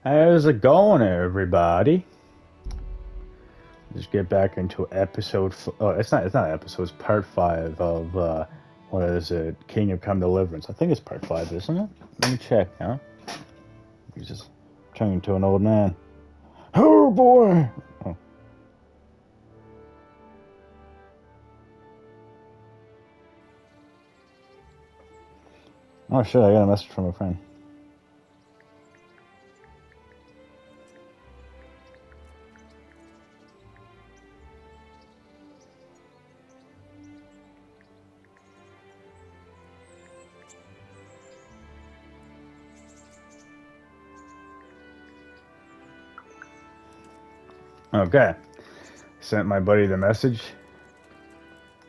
How's it going, everybody? Let's get back into episode. Oh, it's not. It's not episode. It's part 5 of what is it? Kingdom Come Deliverance. I think it's part 5, isn't it? Let me check. Huh? He's just turning into an old man. Oh boy! Oh, oh shit! I got a message from a friend. Okay, sent my buddy the message.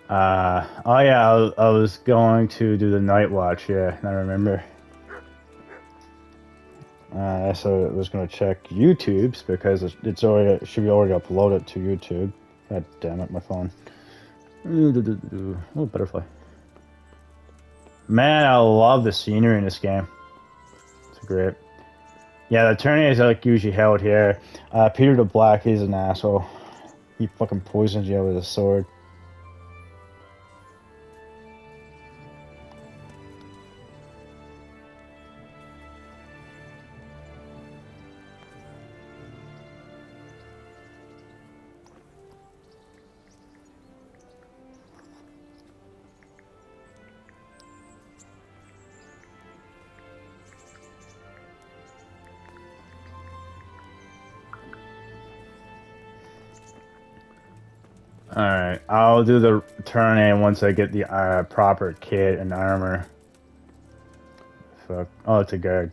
Oh yeah, I was going to do the night watch. Yeah, I remember. So I was gonna check YouTube's because it's already it should be already uploaded to YouTube. God damn it, my phone. Oh, butterfly. Man, I love the scenery in this game. It's great. Yeah, the turning is like usually held here. Peter the Black, he's an asshole. He fucking poisons you with a sword. Alright, I'll do the turn once I get the proper kit and armor. Fuck. Oh, it's a guard.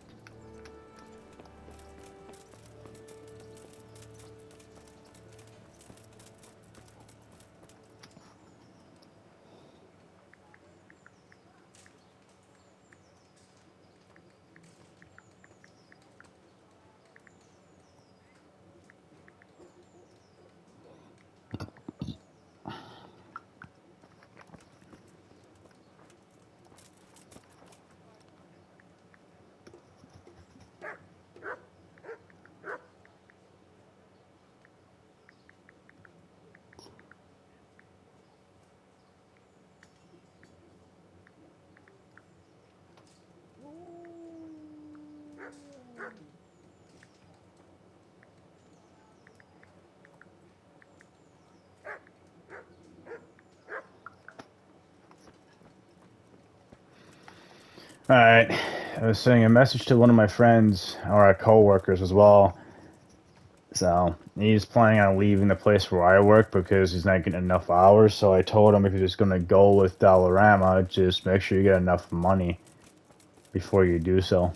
Alright, I was sending a message to one of my friends, or our co-workers as well. So, he's planning on leaving the place where I work because he's not getting enough hours. So I told him if you're just gonna go with Dollarama, just make sure you get enough money before you do so.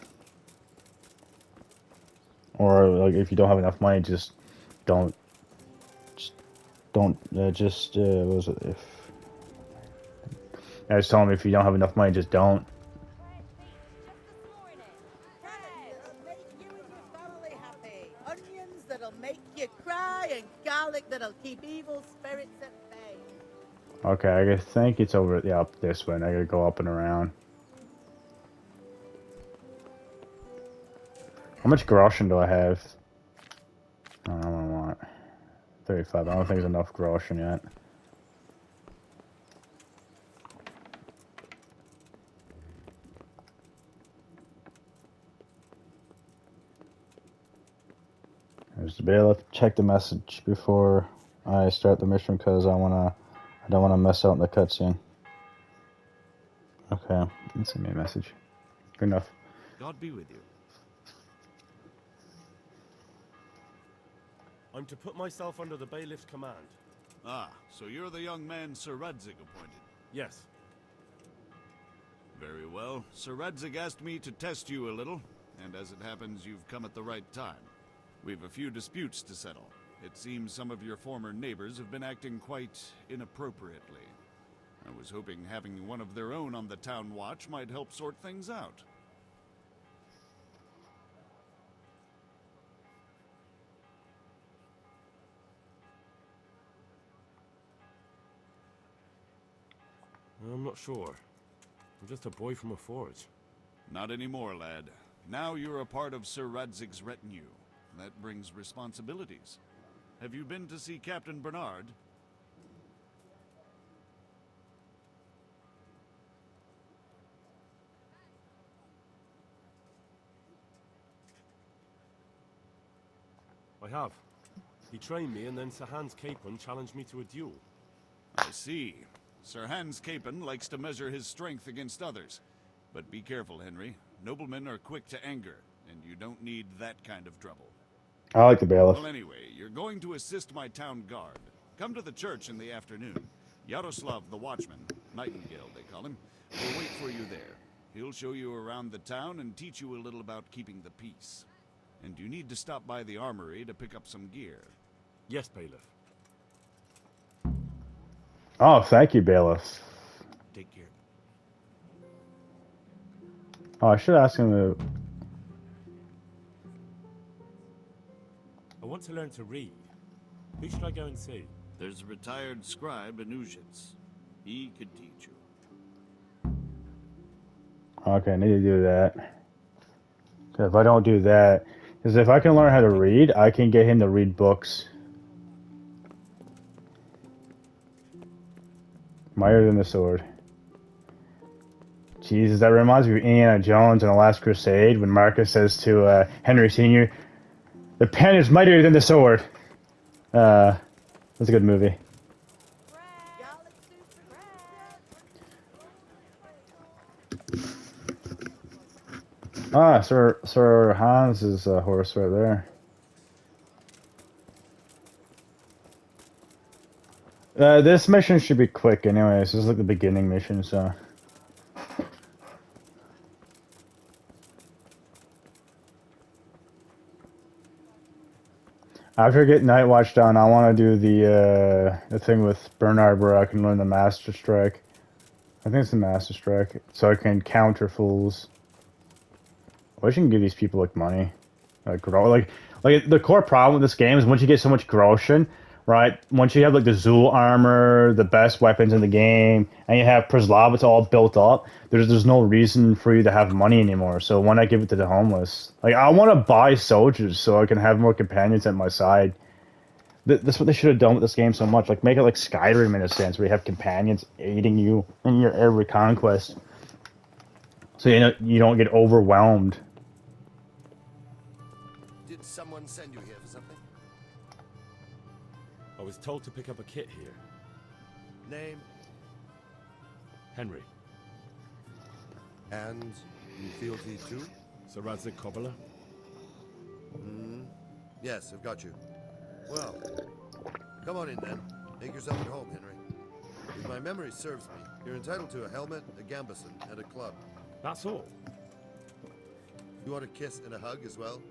Or like if you don't have enough money, just don't, just don't, what was it? If I was telling him if you don't have enough money, just don't. That'll make you and your family happy. Onions that'll make you cry, and garlic that'll keep evil spirits at bay. Okay, I think it's over. Yeah, up this way. And I gotta go up and around. How much groschen do I have? I don't know what I want. 35. I don't think there's enough groschen yet. I just be able to check the message before I start the mission because I don't wanna mess out in the cutscene. Okay, let's send me a message. Good enough. God be with you. I'm to put myself under the bailiff's command. Ah, so you're the young man Sir Radzig appointed. Yes. Very well. Sir Radzig asked me to test you a little, and as it happens, you've come at the right time. We've a few disputes to settle. It seems some of your former neighbors have been acting quite inappropriately. I was hoping having one of their own on the town watch might help sort things out. I'm not sure. I'm just a boy from a forge. Not anymore, lad. Now you're a part of Sir Radzig's retinue. That brings responsibilities. Have you been to see Captain Bernard? I have. He trained me, and then Sir Hans Capon challenged me to a duel. I see. Sir Hans Capon likes to measure his strength against others. But be careful, Henry. Noblemen are quick to anger, and you don't need that kind of trouble. I like the bailiff. Well, anyway, you're going to assist my town guard. Come to the church in the afternoon. Yaroslav the Watchman, Nightingale they call him, will wait for you there. He'll show you around the town and teach you a little about keeping the peace. And you need to stop by the armory to pick up some gear. Yes, bailiff. Oh, thank you, bailiff. Take care. Oh, I should ask him to... I want to learn to read. Who should I go and see? There's a retired scribe in Uzhitz. He could teach you. Okay, I need to do that. 'Cause if I don't do that... Because if I can learn how to read, I can get him to read books. Mightier than the sword. Jesus, that reminds me of Indiana Jones in The Last Crusade when Marcus says to Henry Sr., "The pen is mightier than the sword." That's a good movie. Garlic soup and Ah, Sir Hans' horse right there. This mission should be quick anyways. This is like the beginning mission, so... After I get Night Watch done, I want to do the thing with Bernard where I can learn the Master Strike. I think it's the Master Strike, so I can counter fools. I wish I can give these people like money, like the core problem with this game is once you get so much Groshen, right? Once you have like the Zul armor, the best weapons in the game, and you have Przlavitz all built up, there's no reason for you to have money anymore. So why not give it to the homeless? Like I want to buy soldiers so I can have more companions at my side. That's what they should have done with this game so much. Like make it like Skyrim in a sense, where you have companions aiding you in your every conquest, so you don't get overwhelmed. Did someone send you here for something? I was told to pick up a kit here. Name? Henry. And you fealty too? Sir Radzig Cobbler. Yes, I've got you. Well, come on in then. Make yourself at home, Henry. If my memory serves me, you're entitled to a helmet, a gambeson, and a club. That's all. You want a kiss and a hug as well?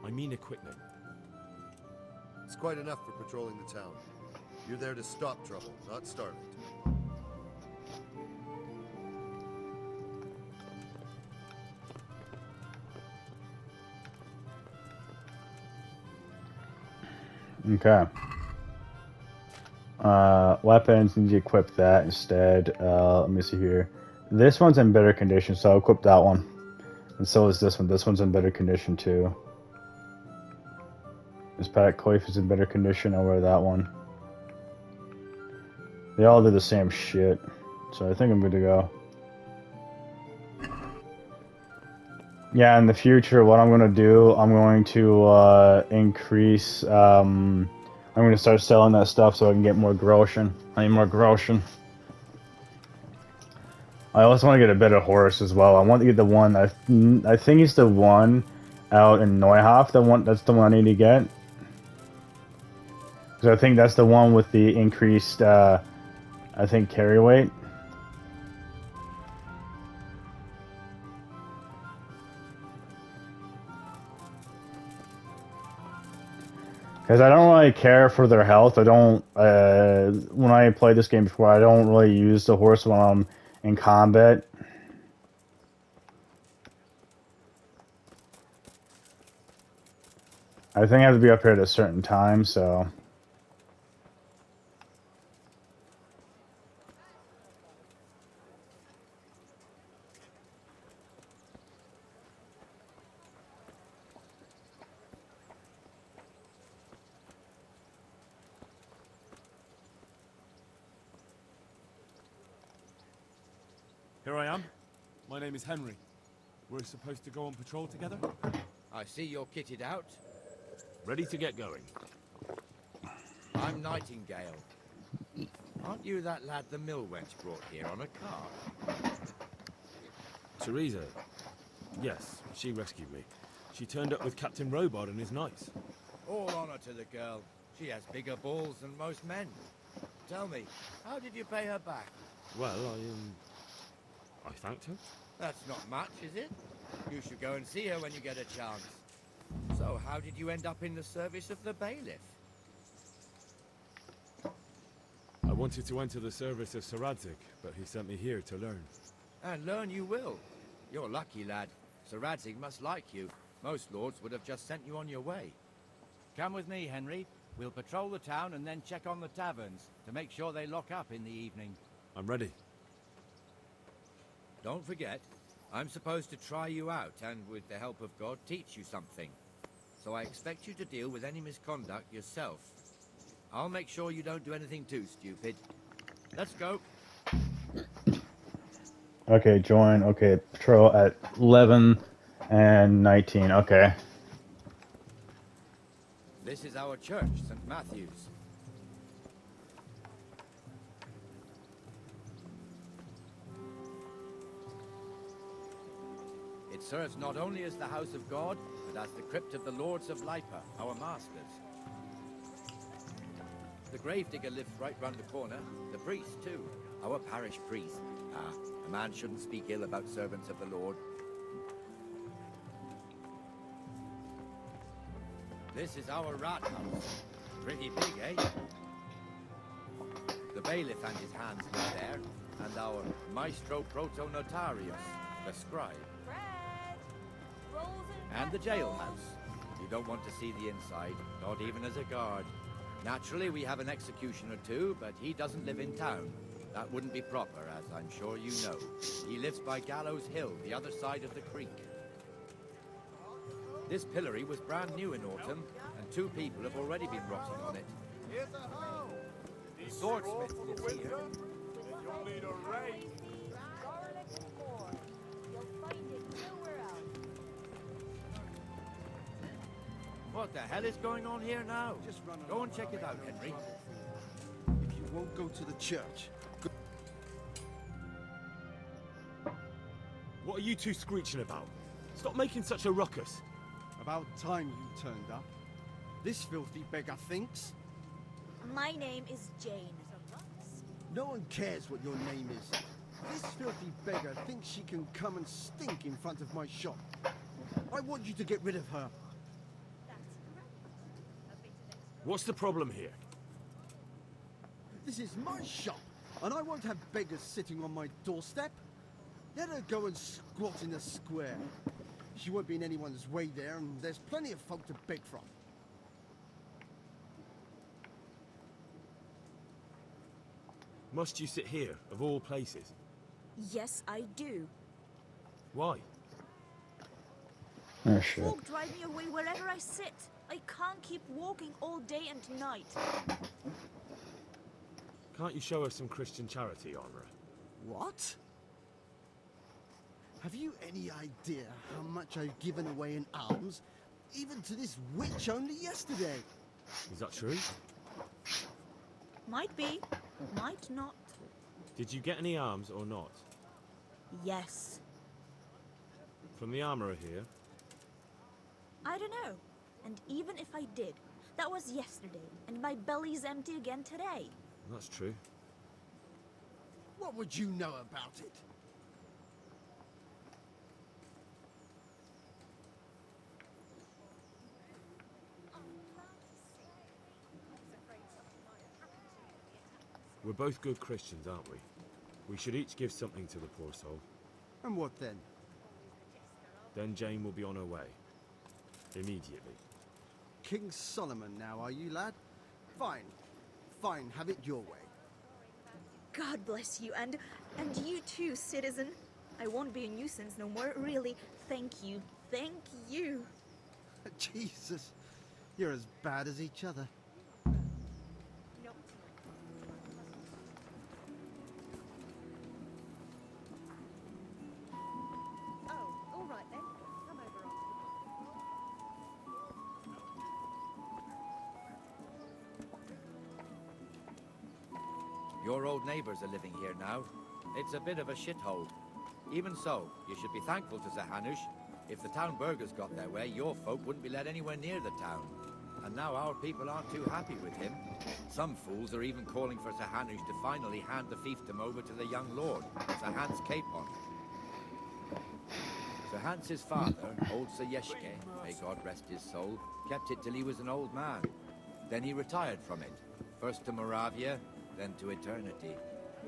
I mean equipment. It's quite enough for patrolling the town. You're there to stop trouble, not start it. Okay. Weapons, need to equip that instead. Let me see here. This one's in better condition, so I'll equip that one. And so is this one. This one's in better condition too. This Pat Coif is in better condition. I'll wear that one. They all do the same shit. So I think I'm good to go. Yeah, in the future, what I'm going to do, I'm going to increase... I'm going to start selling that stuff so I can get more Groshen. I need more Groshen. I also want to get a better horse as well. I want to get the one, I think it's the one out in Neuhof. That's the one I need to get. Because I think that's the one with the increased, I think, carry weight. Because I don't really care for their health. I don't, when I played this game before, I don't really use the horse when I'm in combat. I think I have to be up here at a certain time, so... Here I am. My name is Henry. We're supposed to go on patrol together? I see you're kitted out. Ready to get going. I'm Nightingale. Aren't you that lad the mill wench brought here on a cart? Teresa. Yes, she rescued me. She turned up with Captain Robard and his knights. All honor to the girl. She has bigger balls than most men. Tell me, how did you pay her back? Well, I thanked her. That's not much, is it? You should go and see her when you get a chance. So, how did you end up in the service of the bailiff? I wanted to enter the service of Sir Radzig, but he sent me here to learn. And learn you will. You're lucky, lad. Sir Radzig must like you. Most lords would have just sent you on your way. Come with me, Henry. We'll patrol the town and then check on the taverns to make sure they lock up in the evening. I'm ready. Don't forget, I'm supposed to try you out and, with the help of God, teach you something. So I expect you to deal with any misconduct yourself. I'll make sure you don't do anything too stupid. Let's go. Okay, join. Okay, patrol at 11 and 19. Okay. This is our church, St. Matthew's. It serves not only as the house of God, but as the crypt of the lords of Lipa, our masters. The gravedigger lives right round the corner. The priest, too. Our parish priest. Ah, a man shouldn't speak ill about servants of the Lord. This is our rat house. Pretty big, eh? The bailiff and his hands live there, and our maestro proto-notarius, the scribe. And the jailhouse. You don't want to see the inside, not even as a guard. Naturally, we have an executioner too, but he doesn't live in town. That wouldn't be proper, as I'm sure you know. He lives by Gallows Hill, the other side of the creek. This pillory was brand new in autumn, and 2 people have already been rotting on it. The swordsmith lives here. What the hell is going on here now? Go and check it out, Henry. If you won't go to the church, go. What are you two screeching about? Stop making such a ruckus. About time you turned up. This filthy beggar thinks. My name is Jane. No one cares what your name is. This filthy beggar thinks she can come and stink in front of my shop. I want you to get rid of her. What's the problem here? This is my shop, and I won't have beggars sitting on my doorstep. Let her go and squat in the square. She won't be in anyone's way there, and there's plenty of folk to beg from. Must you sit here, of all places? Yes, I do. Why? Oh, shit. Folk drive me away wherever I sit. I can't keep walking all day and night. Can't you show us some Christian charity, Armourer? What? Have you any idea how much I've given away in alms, even to this witch only yesterday? Is that true? Might be, might not. Did you get any arms or not? Yes. From the Armourer here? I don't know. And even if I did, that was yesterday, and my belly's empty again today. That's true. What would you know about it? We're both good Christians, aren't we? We should each give something to the poor soul. And what then? Then Jane will be on her way. Immediately. King Solomon now, are you, lad? Fine. Fine, have it your way. God bless you, and you too, citizen. I won't be a nuisance no more, really. Thank you, thank you. Jesus, you're as bad as each other. Your old neighbors are living here now. It's a bit of a shithole. Even so, you should be thankful to Sir Hanush. If the town burghers got their way, your folk wouldn't be let anywhere near the town. And now our people aren't too happy with him. Some fools are even calling for Sir Hanush to finally hand the fiefdom over to the young lord, Sir Hans Capon. Sir Hans's father, old Sir Yeshke, may God rest his soul, kept it till he was an old man. Then he retired from it, first to Moravia, then to eternity.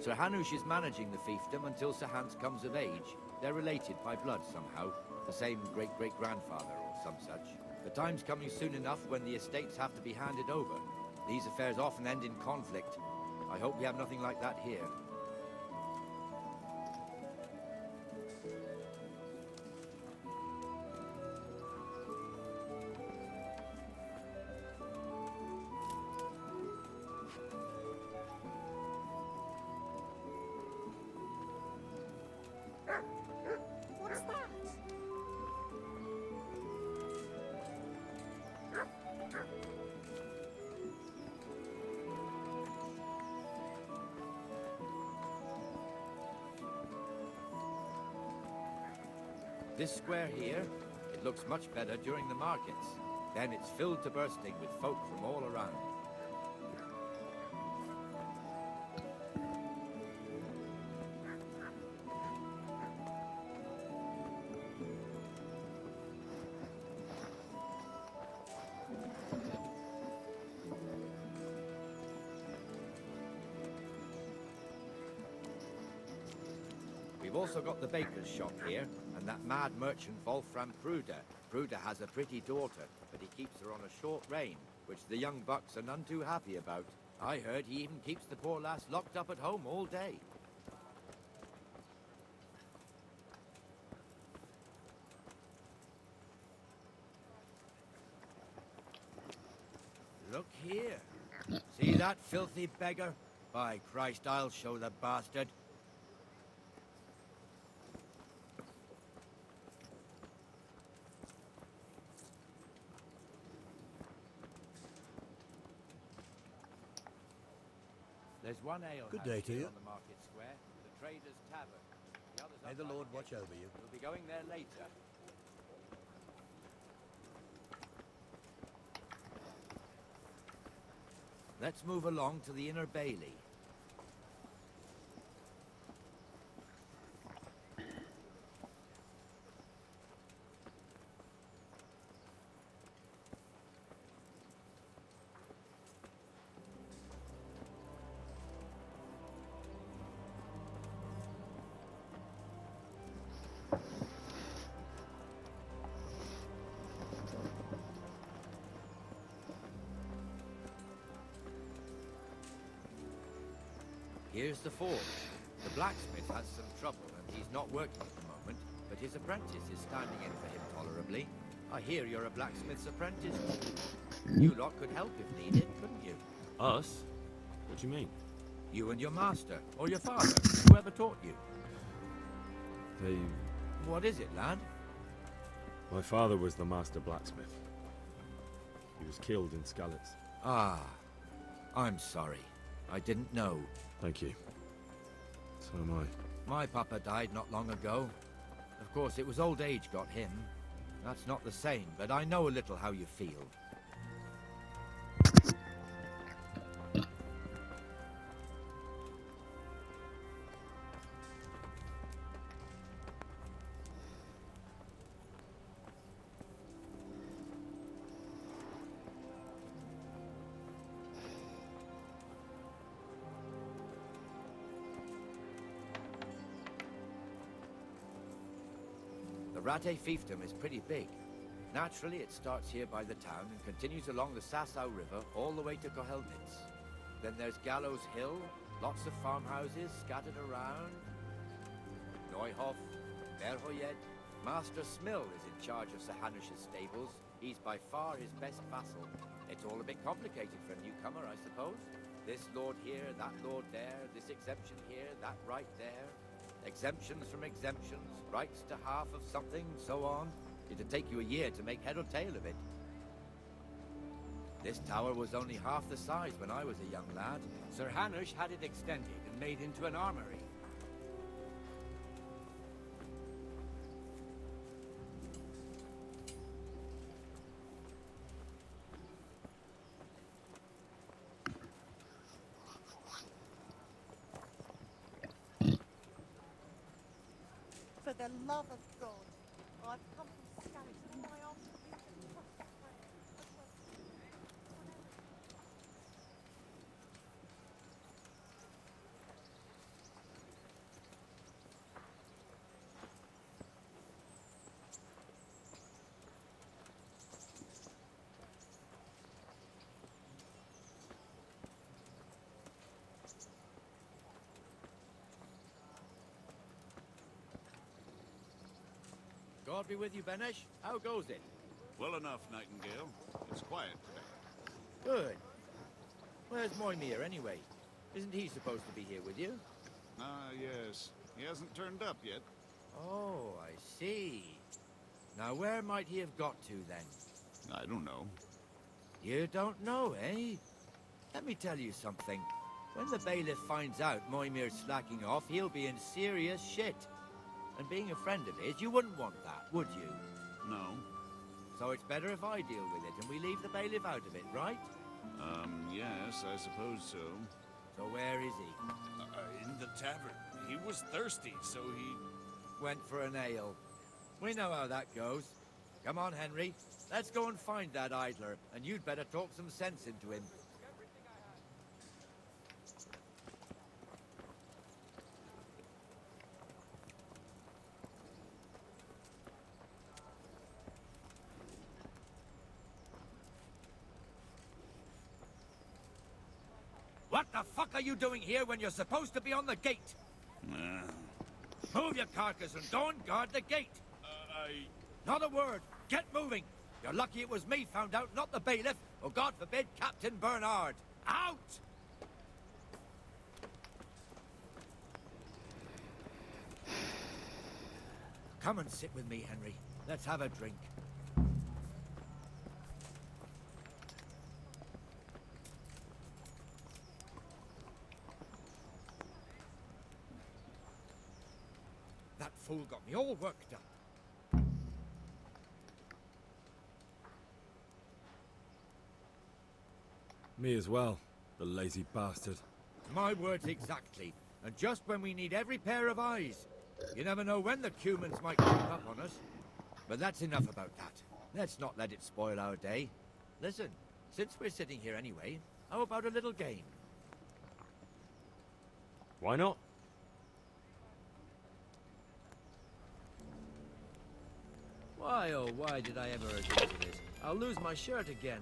Sir Hanush is managing the fiefdom until Sir Hans comes of age. They're related by blood somehow, the same great-great-grandfather or some such. The time's coming soon enough when the estates have to be handed over. These affairs often end in conflict. I hope we have nothing like that here. What's that? This square here, it looks much better during the markets. Then it's filled to bursting with folk from all around. We've also got the baker's shop here, and that mad merchant Wolfram Pruder. Pruder has a pretty daughter, but he keeps her on a short rein, which the young bucks are none too happy about. I heard he even keeps the poor lass locked up at home all day. Look here. See that filthy beggar? By Christ, I'll show the bastard. There's one ale Good house day to here you. on the market square, the Trader's Tavern. The others May up the by Lord the watch gate. over you. We'll be going there later. Let's move along to the Inner Bailey. Here's the forge. The blacksmith has some trouble and he's not working at the moment, but his apprentice is standing in for him tolerably. I hear you're a blacksmith's apprentice. You lot could help if needed, couldn't you? Us? What do you mean? You and your master, or your father, whoever taught you. They... What is it, lad? My father was the master blacksmith. He was killed in Skalitz. Ah, I'm sorry. I didn't know. Thank you. So am I. My papa died not long ago. Of course, it was old age got him. That's not the same, but I know a little how you feel. The Rate fiefdom is pretty big. Naturally, it starts here by the town and continues along the Sasau River all the way to Kohelnitz. Then there's Gallows Hill, lots of farmhouses scattered around. Neuhof, Berhoyed. Master Smill is in charge of Sir Hanush's stables. He's by far his best vassal. It's all a bit complicated for a newcomer, I suppose. This lord here, that lord there, this exemption here, that right there. Exemptions from exemptions, rights to half of something, so on. It'd take you a year to make head or tail of it. This tower was only half the size when I was a young lad. Sir Hanush had it extended and made into an armory. For the love of God, I've come from Scarif with my arms for you to trust the prayer. God be with you, Benesh. How goes it? Well enough, Nightingale. It's quiet today. Good. Where's Moimir, anyway? Isn't he supposed to be here with you? Ah, yes. He hasn't turned up yet. Oh, I see. Now, where might he have got to, then? I don't know. You don't know, eh? Let me tell you something. When the bailiff finds out Moimir's slacking off, he'll be in serious shit. And being a friend of his, you wouldn't want that, would you? No. So it's better if I deal with it and we leave the bailiff out of it, right? Yes, I suppose so. So where is he? In the tavern. He was thirsty, so he... Went for an ale. We know how that goes. Come on, Henry. Let's go and find that idler, and you'd better talk some sense into him. What the fuck are you doing here when you're supposed to be on the gate? Move your carcass and go and guard the gate. Not a word. Get moving. You're lucky it was me found out, not the bailiff, or God forbid, Captain Bernard. Out! Come and sit with me, Henry. Let's have a drink. That fool got me all worked up. Me as well, the lazy bastard. My words exactly. And just when we need every pair of eyes. You never know when the Cumans might creep up on us. But that's enough about that. Let's not let it spoil our day. Listen, since we're sitting here anyway, how about a little game? Why not? Why, oh, why did I ever agree to this? I'll lose my shirt again.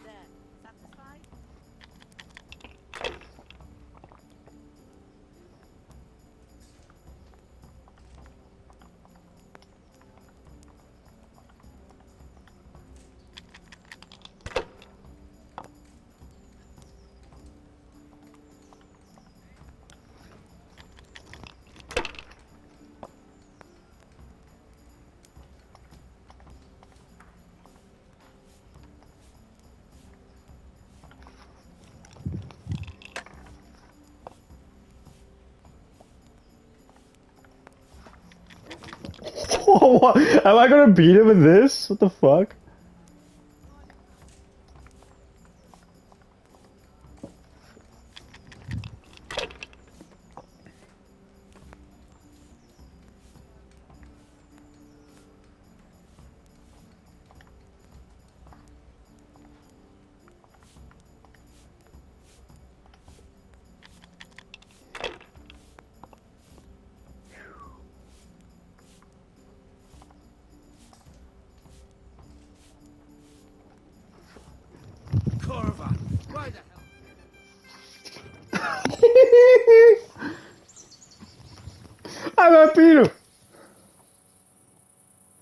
There. Satisfied? What? Am I gonna beat him with this? What the fuck?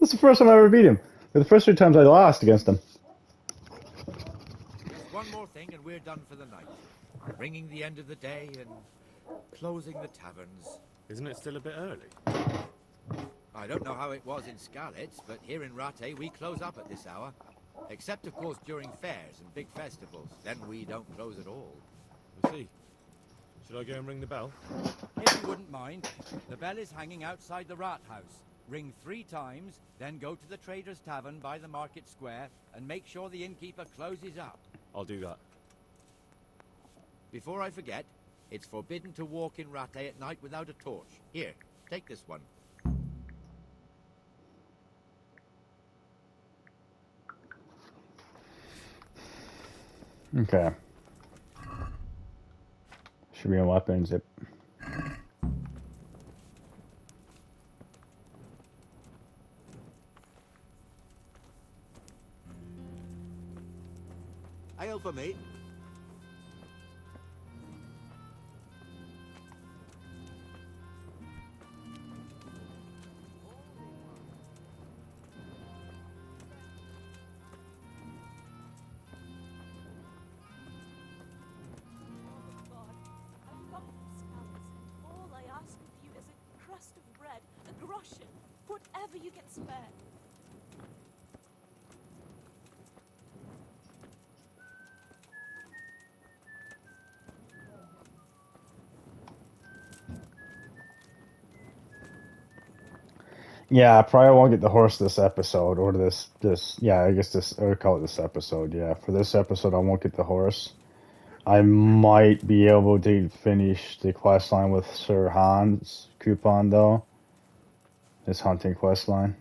That's the first time I ever beat him. But the first 3 times I lost against him. Just one more thing and we're done for the night. Ringing the end of the day and closing the taverns. Isn't it still a bit early? I don't know how it was in Skalitz, but here in Rattay we close up at this hour. Except, of course, during fairs and big festivals. Then we don't close at all. I see. Should I go and ring the bell? If you wouldn't mind, the bell is hanging outside the rat house. Ring 3 times, then go to the Trader's Tavern by the market square and make sure the innkeeper closes up. I'll do that. Before I forget, it's forbidden to walk in Rattay at night without a torch. Here, take this one. Okay. Should be in weapons. Yep. Ale for me. All I ask of you is a crust of bread, a groschen, whatever you can spare. Yeah, I probably won't get the horse this episode, or yeah, I guess this, or call it this episode, yeah. For this episode, I won't get the horse. I might be able to finish the quest line with Sir Hans coupon, though. His hunting quest line.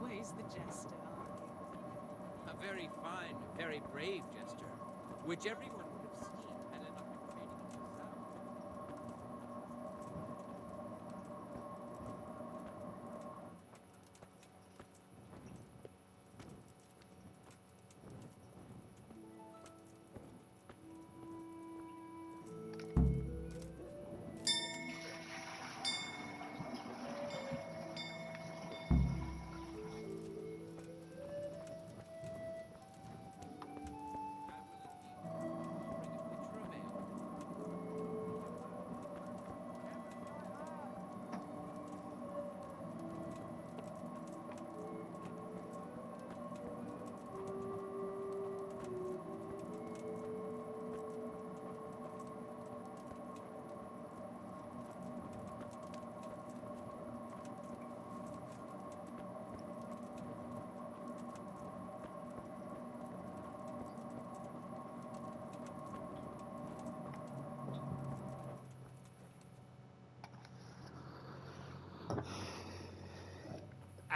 Always the jester. A very fine, very brave jester, which everyone would have seen had it not been trading in the south.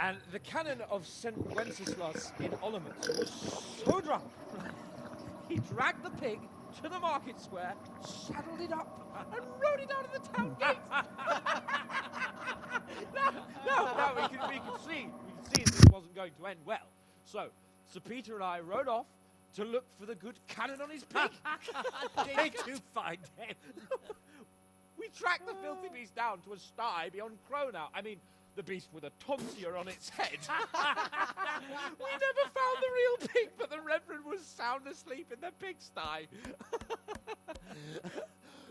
And the canon of St. Wenceslas in Olomouc was so drunk, he dragged the pig to the market square, saddled it up, and rode it out of the town gate. No, we could see this wasn't going to end well. So, Sir Peter and I rode off to look for the good canon on his pig. Did you find him? We tracked the filthy beast down to a sty beyond Cronau. I mean, the beast with a tonsure on its head. We never found the real pig, but the Reverend was sound asleep in the pigsty.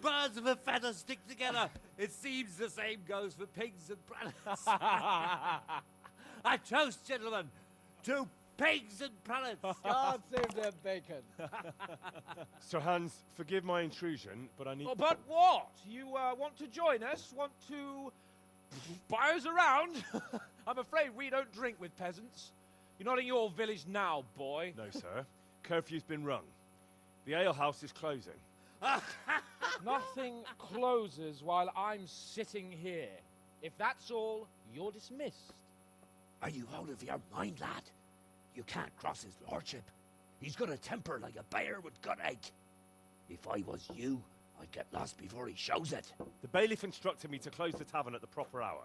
Birds of a feather stick together. It seems the same goes for pigs and prelates. I toast, gentlemen, to pigs and prelates. God save their bacon. Sir Hans, forgive my intrusion, but I need... Oh, but what? You want to join us? Want to buy us around? I'm afraid we don't drink with peasants. You're not in your village now, boy. No, sir. Curfew's been rung. The alehouse is closing. Nothing closes while I'm sitting here. If that's all, you're dismissed. Are you out of your mind, lad? You can't cross his lordship. He's got a temper like a bear with gut ache. If I was you, I'd get lost before he shows it. The bailiff instructed me to close the tavern at the proper hour.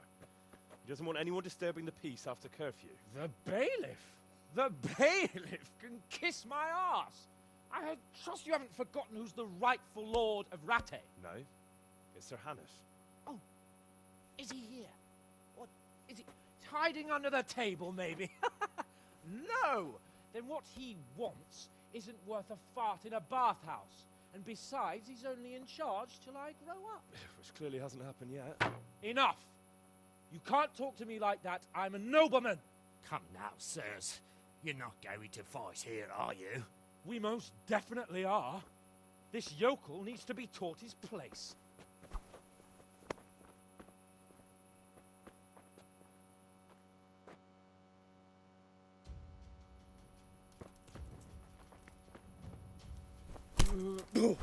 He doesn't want anyone disturbing the peace after curfew. The bailiff? The bailiff can kiss my arse. I trust you haven't forgotten who's the rightful lord of Rattay. No, it's Sir Hannes. Oh, is he here? What, is he hiding under the table, maybe? No! Then what he wants isn't worth a fart in a bathhouse. And besides, he's only in charge till I grow up. Which clearly hasn't happened yet. Enough! You can't talk to me like that. I'm a nobleman. Come now, sirs. You're not going to fight here, are you? We most definitely are. This yokel needs to be taught his place. Give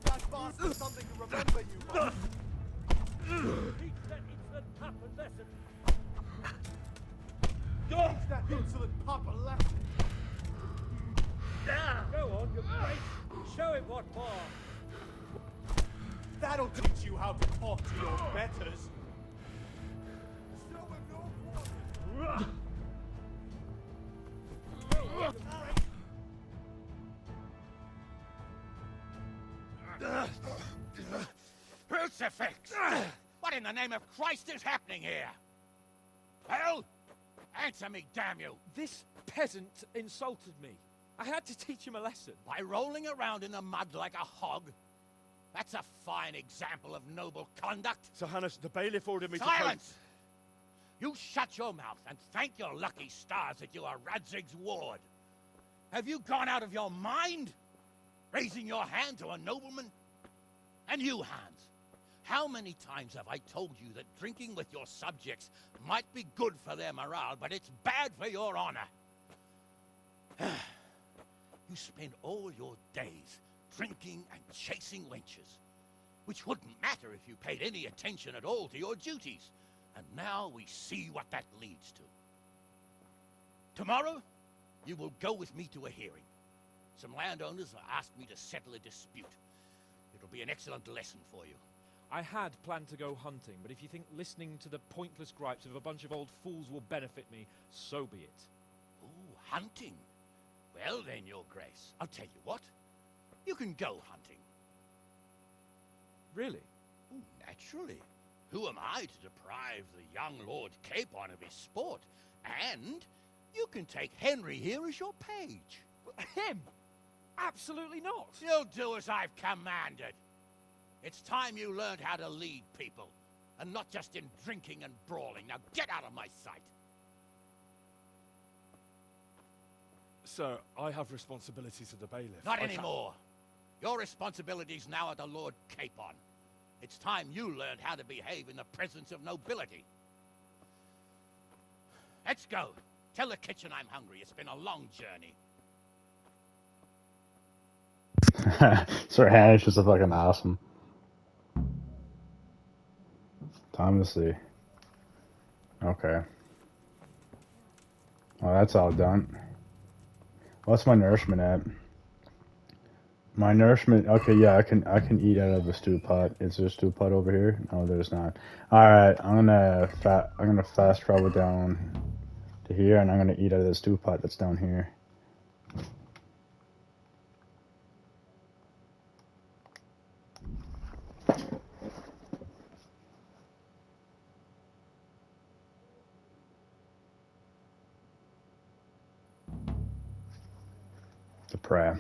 that bastard something to remember you by. Teach that insolent pup a lesson. Teach that insolent pup a lesson. Go on, your grace. Show him what for. That'll teach you how to talk to your betters. Show him your quarters. Crucifix! What in the name of Christ is happening here? Well, answer me, damn you! This peasant insulted me. I had to teach him a lesson. By rolling around in the mud like a hog? That's a fine example of noble conduct. Sir Hannes, the bailiff ordered me Silence! You shut your mouth and thank your lucky stars that you are Radzig's ward. Have you gone out of your mind? Raising your hand to a nobleman? And you, Hans, how many times have I told you that drinking with your subjects might be good for their morale, but it's bad for your honor? You spend all your days drinking and chasing wenches, which wouldn't matter if you paid any attention at all to your duties. And now we see what that leads to. Tomorrow, you will go with me to a hearing. Some landowners have asked me to settle a dispute. It'll be an excellent lesson for you. I had planned to go hunting, but if you think listening to the pointless gripes of a bunch of old fools will benefit me, so be it. Ooh, hunting? Well then, your grace, I'll tell you what. You can go hunting. Really? Ooh, naturally. Who am I to deprive the young Lord Capon of his sport? And you can take Henry here as your page. Him? Absolutely not. You'll do as I've commanded. It's time you learned how to lead people, and not just in drinking and brawling. Now get out of my sight. Sir, I have responsibilities to the bailiff. Not anymore. Your responsibilities now are the Lord Capon. It's time you learned how to behave in the presence of nobility. Let's go. Tell the kitchen I'm hungry. It's been a long journey. Sir Hannish is a fucking awesome. Time to see. Okay. Oh, that's all done. What's my nourishment at? My nourishment. Okay, yeah, I can eat out of a stew pot. Is there a stew pot over here? No, there's not. All right, I'm gonna fast travel down to here, and I'm gonna eat out of the stew pot that's down here. The prayer.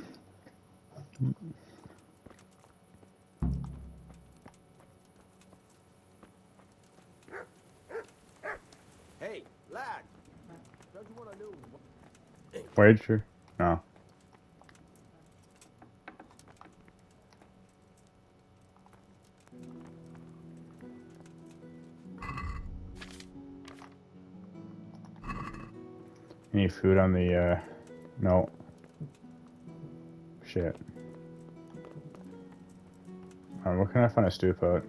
Hey, lad! Don't you want to know? Wager? No. Any food on the? No. Shit. Where can I find a stew pot?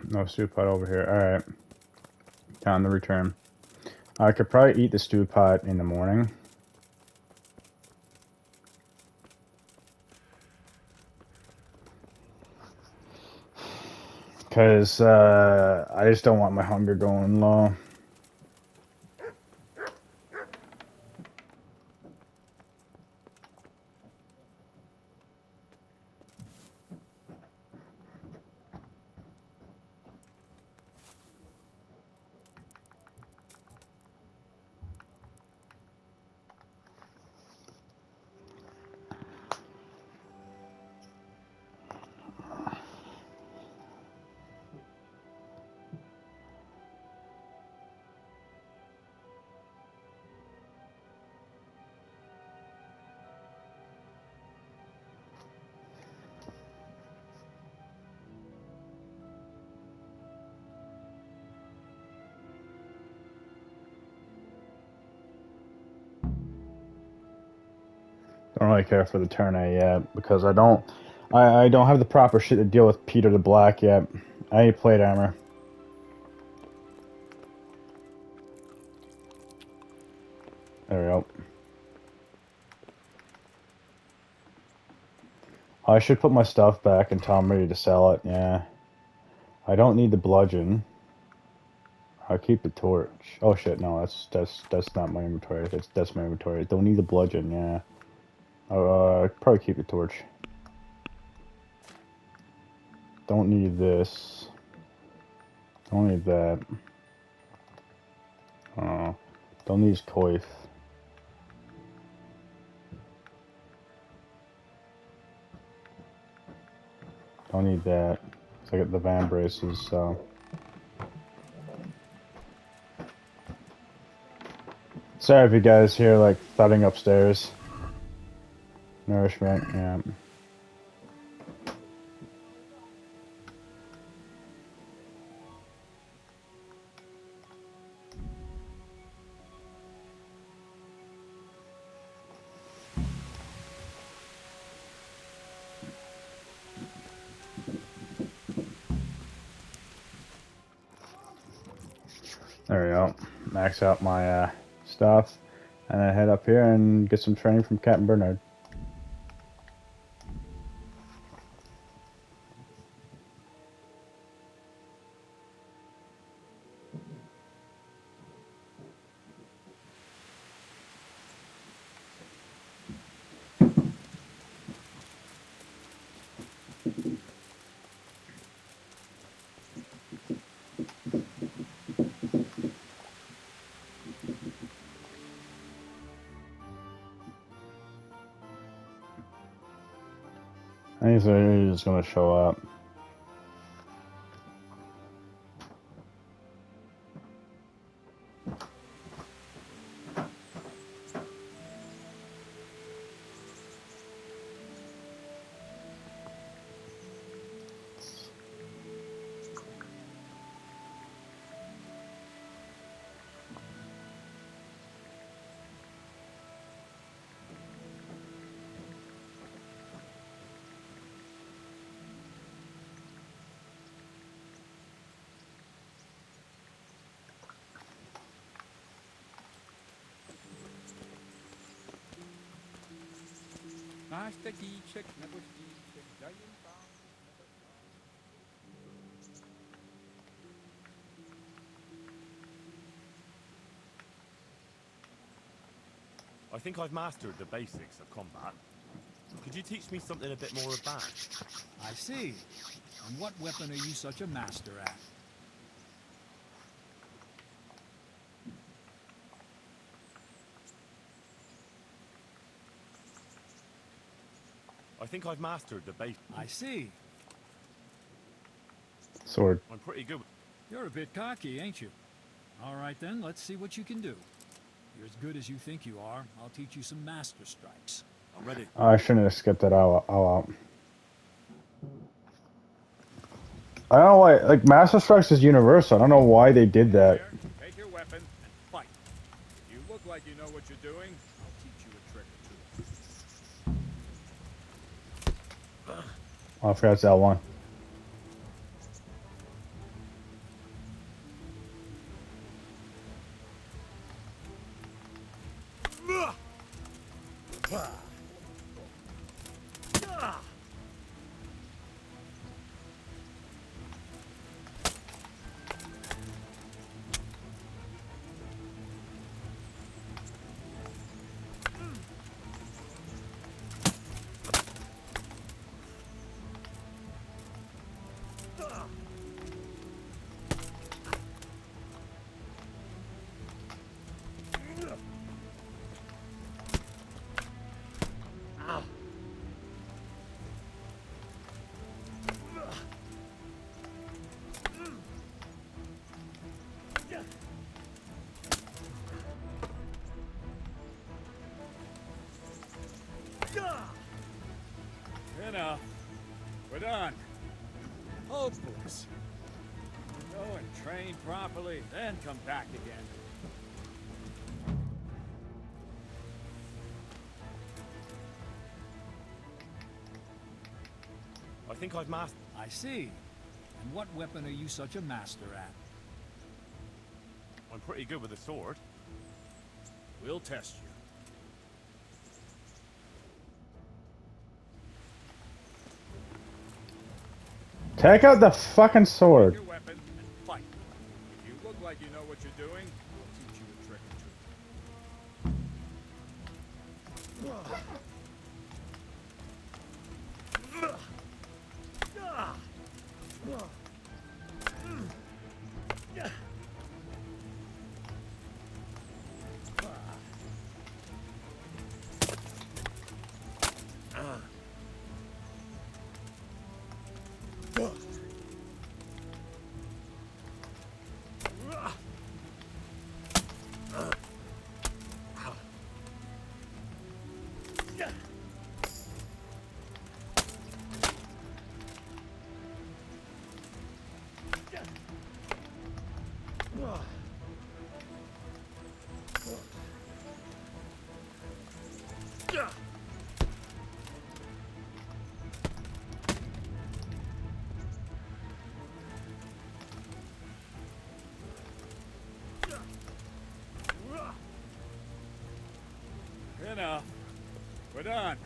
No stew pot over here. Alright. Time to return. I could probably eat the stew pot in the morning. Because I just don't want my hunger going low. Don't really care for the turn A yet because I don't have the proper shit to deal with Peter the Black yet. I need plate armor. There we go. I should put my stuff back until I'm ready to sell it. Yeah. I don't need the bludgeon. I'll keep the torch. Oh shit, no, that's not my inventory. That's my inventory. Don't need the bludgeon. Yeah. Probably keep the torch. Don't need this. Don't need that. Don't need coif. Don't need that. So I got the van braces, so. Sorry if you guys hear like thudding upstairs. Nourishment, yeah. There we go. Max out my stuff, and then head up here and get some training from Captain Bernard. I think he's just gonna show up. I think I've mastered the basics of combat. Could you teach me something a bit more advanced? I see. And what weapon are you such a master at? I think I've mastered the basics. I see. Sword. I'm pretty good. You're a bit cocky, ain't you? All right then, let's see what you can do. You're as good as you think you are. I'll teach you some master strikes. I'm ready. I shouldn't have skipped that all out. I don't know why. Like, Master Strikes is universal. I don't know why they did that. Take your weapon and fight. If you look like you know what you're doing, I'll teach you a trick or two. Oh, I forgot it's L1. Enough. We're done. Hold, boys. Go and train properly, then come back again. I think I've mastered. I see. And what weapon are you such a master at? I'm pretty good with a sword. We'll test you. Take out the fucking sword. Your weapon and fight. If you look like you know what you're doing, I'll teach you a trick or two. Enough. We're done.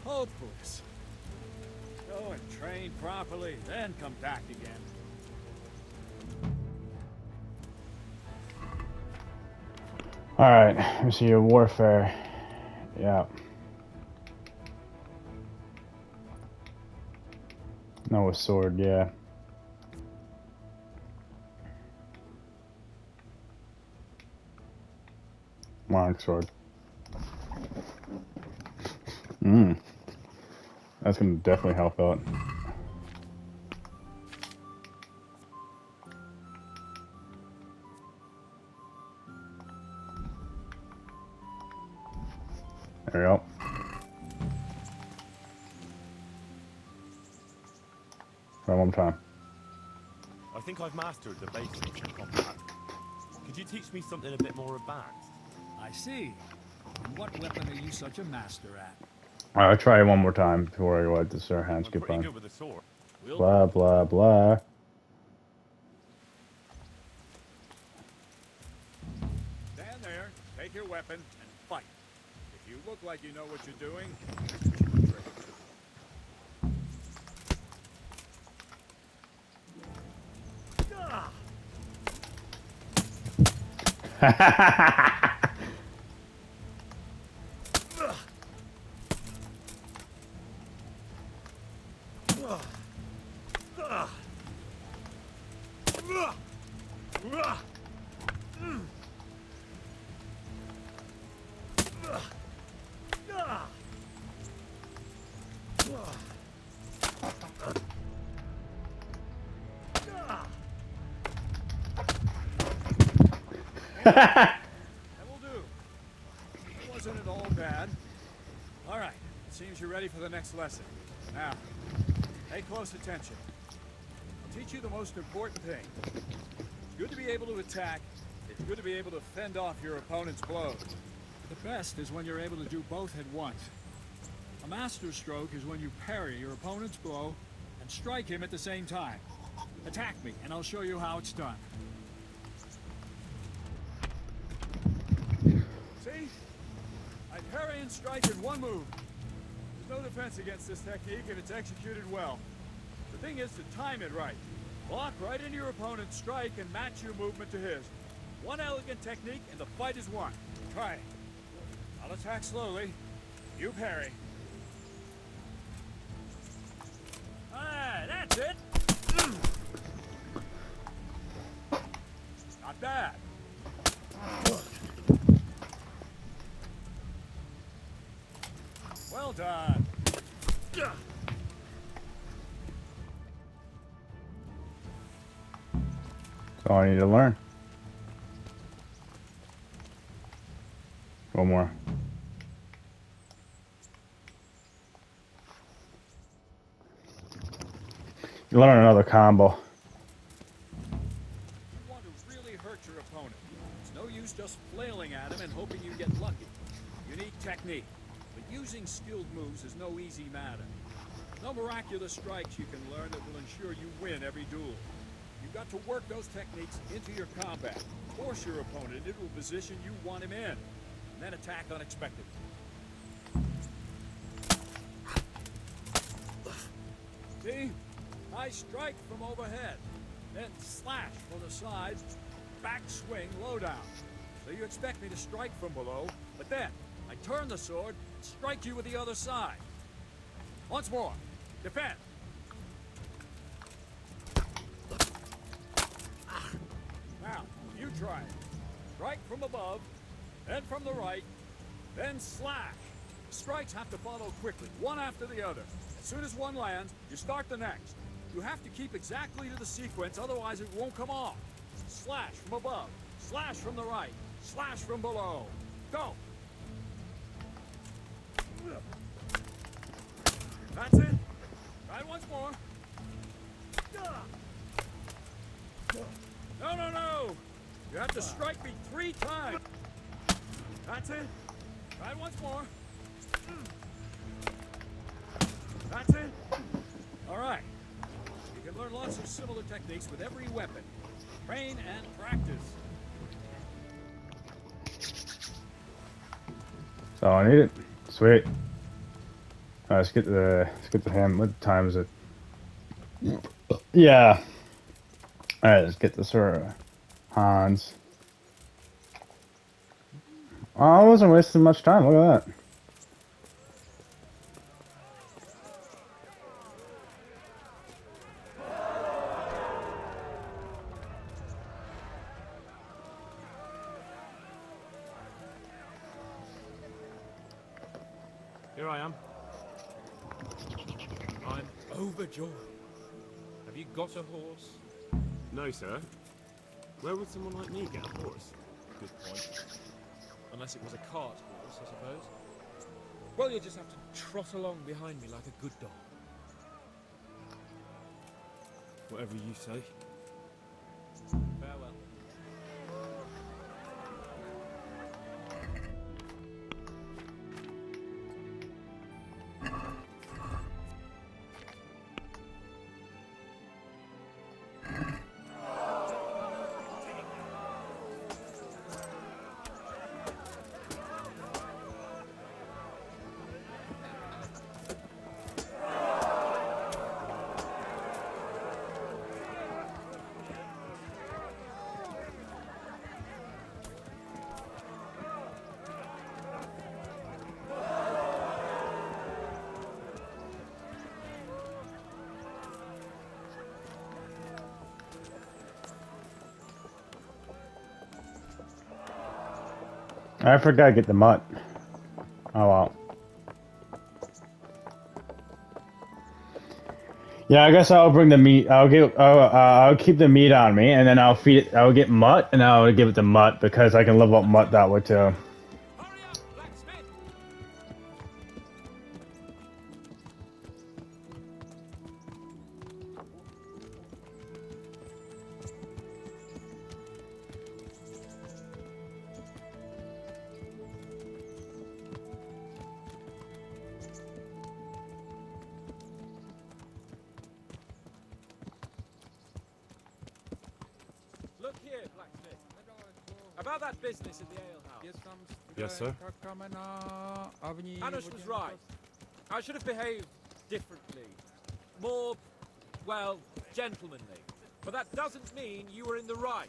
Hold, boys. Go and train properly, then come back again. Alright, let me see your warfare. Yeah. No, a sword, yeah. Long sword. That's gonna definitely help out. There we go. Try one more time. I think I've mastered the basics of combat. Could you teach me something a bit more advanced? I see. And what weapon are you such a master at? Alright, I'll try it one more time before I let this our hands I'm get pretty on. good with a sword. Blah, blah, blah. Stand there, take your weapon, and fight. If You look like you know what you're doing. That will do. That wasn't at all bad. All right, it seems you're ready for the next lesson. Now, pay close attention. I'll teach you the most important thing. It's good to be able to attack. It's good to be able to fend off your opponent's blows. The best is when you're able to do both at once. A master stroke is when you parry your opponent's blow and strike him at the same time. Attack me, and I'll show you how it's done. See? I parry and strike in one move. There's no defense against this technique, and it's executed well. The thing is to time it right. Block right into your opponent's strike and match your movement to his. One elegant technique, and the fight is won. Try it. I'll attack slowly. You parry. Alright, that's it. Not bad. Well done. That's all I need to learn. One more. You learn another combo. You want to really hurt your opponent. It's no use just flailing at him and hoping you get lucky. You need technique. But using skilled moves is no easy matter. No miraculous strikes you can learn that will ensure you win every duel. You've got to work those techniques into your combat. Force your opponent into a position you want him in. And then attack unexpectedly. See? I strike from overhead, then slash from the sides, back swing low down. So you expect me to strike from below, but then I turn the sword, strike you with the other side. Once more, defend. Now, you try it. Strike from above, then from the right, then slash. Strikes have to follow quickly, one after the other. As soon as one lands, you start the next. You have to keep exactly to the sequence, otherwise it won't come off. Slash from above, slash from the right, slash from below. Go! That's it. Try it once more. No, no, no! You have to strike me 3 times. That's it. Try it once more. That's it. All right. You can learn lots of similar techniques with every weapon. Train and practice. So I need it. Sweet. Let's get the ham. What time is it? Yeah. All right, let's get this Hans. Oh, I wasn't wasting much time. Look at that. Here I am. I'm overjoyed. Have you got a horse? No, sir. Where would someone like me get a horse? Good point. Unless it was a cart horse, I suppose. Well, you'll just have to trot along behind me like a good dog. Whatever you say. Farewell. I forgot to get the mutt. Oh well. Yeah, I guess I'll bring the meat. I'll keep the meat on me, and then I'll feed it. I'll get mutt, and I'll give it to mutt because I can level up mutt that way too. Look here, blacksmith. About that business at the alehouse. Yes, sir? Hanush was right. I should have behaved differently. More, well, gentlemanly. But that doesn't mean you were in the right.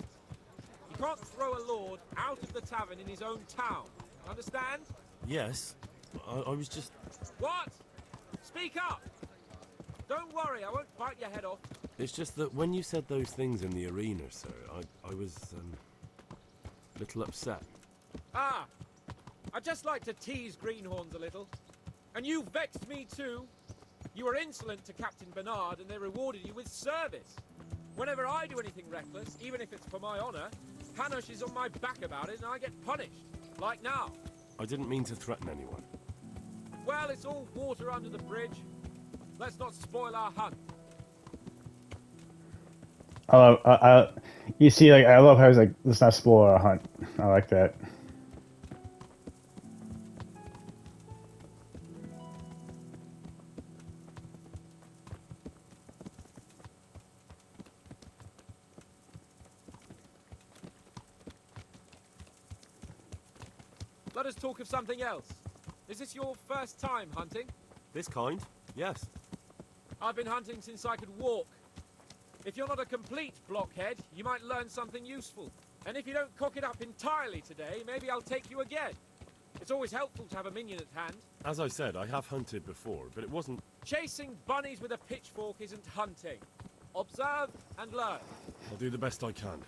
You can't throw a lord out of the tavern in his own town. Understand? Yes. I was just... What? Speak up! Don't worry, I won't bite your head off. It's just that when you said those things in the arena, sir, I was, a little upset. Ah! I just like to tease greenhorns a little. And you vexed me too. You were insolent to Captain Bernard and they rewarded you with service. Whenever I do anything reckless, even if it's for my honor, Hanush is on my back about it and I get punished. Like now. I didn't mean to threaten anyone. Well, it's all water under the bridge. Let's not spoil our hunt. You see, like I love how he's like, let's not spoil our hunt. I like that. Let us talk of something else. Is this your first time hunting? This kind? Yes. I've been hunting since I could walk. If you're not a complete blockhead, you might learn something useful. And if you don't cock it up entirely today, maybe I'll take you again. It's always helpful to have a minion at hand. As I said, I have hunted before, but it wasn't... Chasing bunnies with a pitchfork isn't hunting. Observe and learn. I'll do the best I can,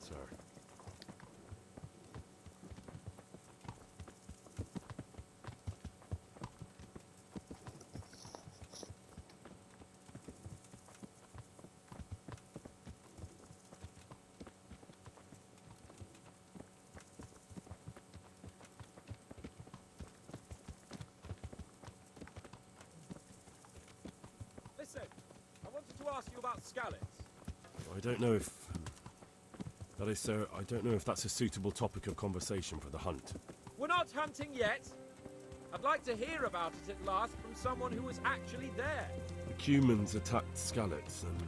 sir. Listen, I wanted to ask you about scallops. I don't know if... that is, sir, I don't know if that's a suitable topic of conversation for the hunt. We're not hunting yet. I'd like to hear about it at last from someone who was actually there. The Cumans attacked Skallets, and,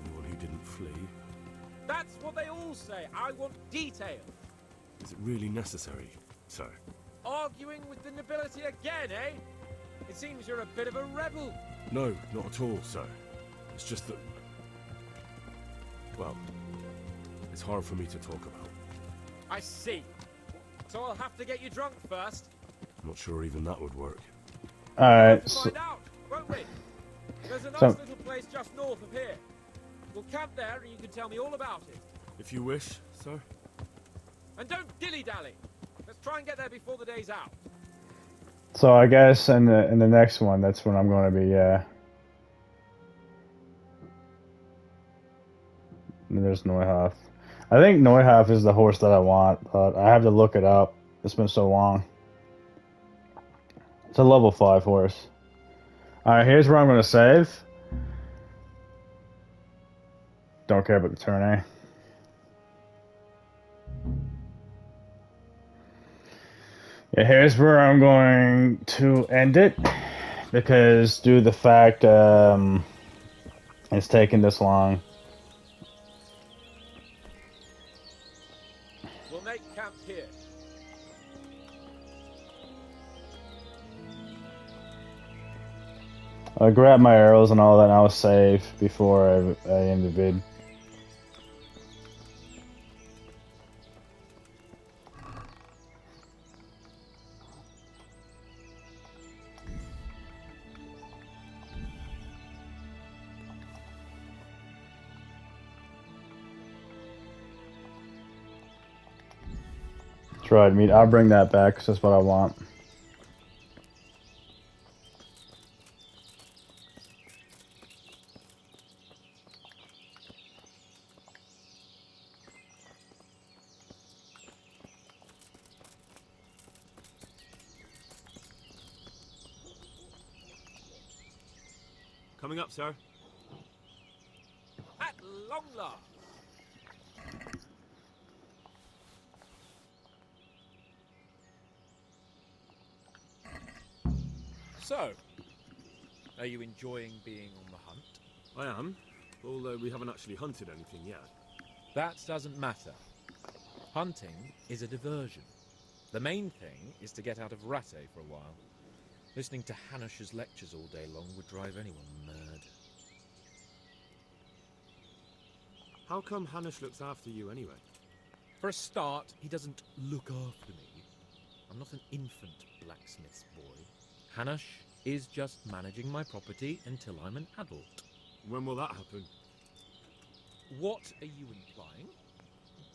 anyone who didn't flee. That's what they all say. I want detail. Is it really necessary, sir? Arguing with the nobility again, eh? It seems you're a bit of a rebel. No, not at all, sir. It's just that... well, it's hard for me to talk about. I see. So I'll have to get you drunk first. I'm not sure even that would work. Alright, We'll find out, won't we? There's a nice So- little place just north of here. We'll camp there and you can tell me all about it. If you wish, sir. And don't dilly-dally. Let's try and get there before the day's out. so I guess in the next one, that's when I'm going to be. And there's Neuhoff. I think Neuhoff is the horse that I want, but I have to look it up. It's been so long. It's a level 5 horse. Alright, here's where I'm going to save. Don't care about the turn, eh? Yeah, here's where I'm going to end it. Because due to the fact it's taken this long. We'll make camp here. I grabbed my arrows and all that, and I was safe before I end the vid. Dried meat. I'll bring that back because that's what I want. Coming up, sir. At long last. So, are you enjoying being on the hunt? I am, although we haven't actually hunted anything yet. That doesn't matter. Hunting is a diversion. The main thing is to get out of Rattay for a while. Listening to Hanush's lectures all day long would drive anyone mad. How come Hanush looks after you anyway? For a start, he doesn't look after me. I'm not an infant blacksmith's boy. Hanush is just managing my property until I'm an adult. When will that happen? What are you implying?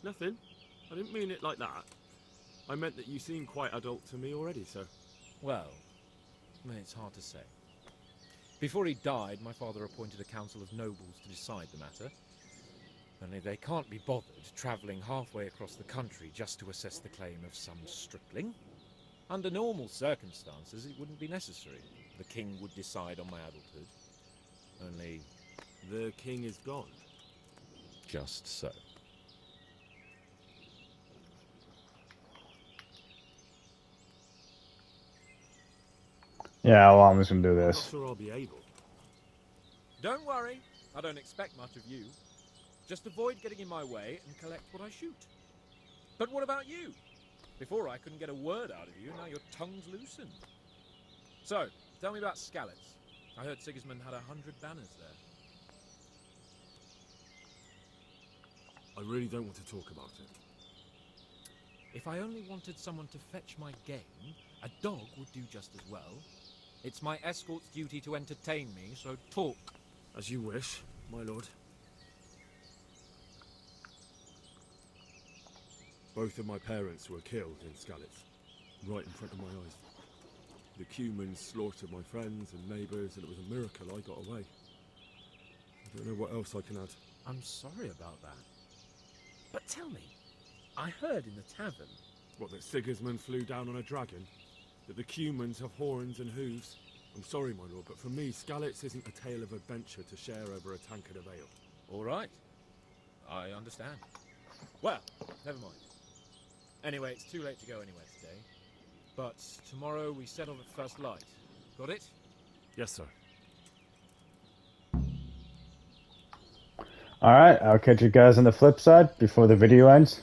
Nothing. I didn't mean it like that. I meant that you seem quite adult to me already, sir. Well, it's hard to say. Before he died, my father appointed a council of nobles to decide the matter. Only they can't be bothered travelling halfway across the country just to assess the claim of some stripling. Under normal circumstances, it wouldn't be necessary. The king would decide on my adulthood. Only... the king is gone. Just so. Yeah, well, I'm just gonna do I'm not this. sure I'll be able. Don't worry, I don't expect much of you. Just avoid getting in my way and collect what I shoot. But what about you? Before I couldn't get a word out of you, now your tongue's loosened. So, tell me about Skalitz. I heard Sigismund had 100 banners there. I really don't want to talk about it. If I only wanted someone to fetch my game, a dog would do just as well. It's my escort's duty to entertain me, so talk. As you wish, my lord. Both of my parents were killed in Skalitz, right in front of my eyes. The Cumans slaughtered my friends and neighbours, and it was a miracle I got away. I don't know what else I can add. I'm sorry about that. But tell me, I heard in the tavern... What, that Sigismund flew down on a dragon? That the Cumans have horns and hooves? I'm sorry, my lord, but for me, Skalitz isn't a tale of adventure to share over a tankard of ale. All right. I understand. Well, never mind. Anyway, it's too late to go anywhere today. But tomorrow we set off at first light. Got it? Yes, sir. Alright, I'll catch you guys on the flip side before the video ends.